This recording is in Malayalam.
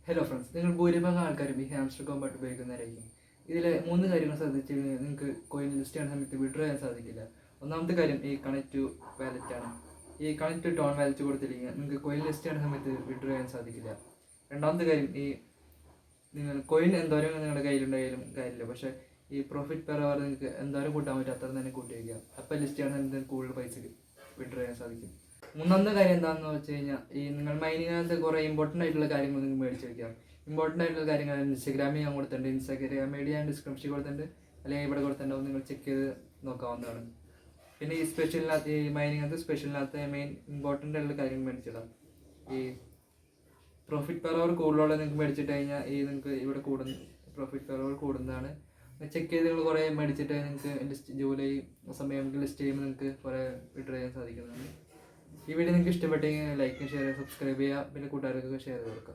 ഹലോ ഫ്രണ്ട്സ്, നിങ്ങൾ ഭൂരിഭാഗം ആൾക്കാരും ഈ ഹാംസ്റ്റർ കോമ്പാക്ട് ഉപയോഗിക്കുന്നവരായിരിക്കും. ഇതിൽ 3 കാര്യങ്ങൾ ശ്രദ്ധിച്ചു കഴിഞ്ഞാൽ നിങ്ങൾക്ക് കോയിൻ ലിസ്റ്റ് ചെയ്യുന്ന സമയത്ത് വിഡ്രോ ചെയ്യാൻ സാധിക്കില്ല. ഒന്നാമത്തെ കാര്യം ഈ കണക്ട് ടു വാലറ്റ് ആണ്. ഈ കണക്ട് ടു ടോൺ വാലറ്റ് കൊടുത്തില്ലെങ്കിൽ നിങ്ങൾക്ക് കോയിൻ ലിസ്റ്റ് ചെയ്യുന്ന സമയത്ത് വിഡ്രോ ചെയ്യാൻ സാധിക്കില്ല. രണ്ടാമത്തെ കാര്യം ഈ നിങ്ങൾ കോയിൻ എന്തോരം നിങ്ങളുടെ കയ്യിലുണ്ടായാലും കാര്യമില്ല, പക്ഷേ ഈ പ്രോഫിറ്റ് പെർ അവർ നിങ്ങൾക്ക് എന്തോരം കൂട്ടാൻ പറ്റും അത്ര തന്നെ കൂട്ടി വയ്ക്കുക. അപ്പോൾ ലിസ്റ്റ് ചെയ്യുന്ന സമയത്ത് കൂടുതൽ പൈസ വിഡ്രോ ചെയ്യാൻ സാധിക്കും. മൂന്നാമത്തെ കാര്യം എന്താണെന്ന് വെച്ച് കഴിഞ്ഞാൽ ഈ നിങ്ങൾ മൈനിങ്ങിനകത്ത് കുറേ ഇമ്പോർട്ടൻ്റ് ആയിട്ടുള്ള കാര്യങ്ങൾ നിങ്ങൾ മേടിച്ച് വയ്ക്കുക. ഇമ്പോർട്ടൻ്റ് ആയിട്ടുള്ള കാര്യങ്ങൾ ഇൻസ്റ്റാഗ്രാമിൽ ഞാൻ കൊടുത്തിട്ടുണ്ട്. ഇൻസ്റ്റാഗ്രാം ഐ ഡി ഞാൻ ഡിസ്ക്രിപ്ഷനിൽ കൊടുത്തിട്ടുണ്ട്, അല്ലെങ്കിൽ ഇവിടെ കൊടുത്തിട്ടുണ്ടാവും, നിങ്ങൾ ചെക്ക് ചെയ്ത് നോക്കാവുന്നതാണ്. പിന്നെ ഈ സ്പെഷ്യലിനകത്ത് ഈ മൈനിങ്ങിനകത്ത് സ്പെഷ്യലിനകത്ത് മെയിൻ ഇമ്പോർട്ടൻ്റ് ആയിട്ടുള്ള കാര്യങ്ങൾ മേടിച്ചിടാം. ഈ പ്രോഫിറ്റ് പെർ അവർ കൂടുതലുള്ള നിങ്ങൾക്ക് മേടിച്ചിട്ട് കഴിഞ്ഞാൽ ഈ നിങ്ങൾക്ക് ഇവിടെ പ്രോഫിറ്റ് പെർ അവർ കൂടുന്നതാണ്. ചെക്ക് ചെയ്ത് നിങ്ങൾ കുറേ മേടിച്ചിട്ട് നിങ്ങൾക്ക് ലിസ്റ്റ് ജൂലൈ സമയം ലിസ്റ്റ് ചെയ്യുമ്പോൾ നിങ്ങൾക്ക് കുറേ വിഡ്രോ ചെയ്യാൻ സാധിക്കുന്നതാണ്. ഈ വീഡിയോ നിങ്ങൾക്ക് ഇഷ്ടപ്പെട്ടെങ്കിൽ ലൈക്ക് ഷെയർ സബ്സ്ക്രൈബ് ചെയ്യുക, പിന്നെ കൂട്ടുകാർക്കൊക്കെ ഷെയർ ചെയ്ത് കൊടുക്കുക.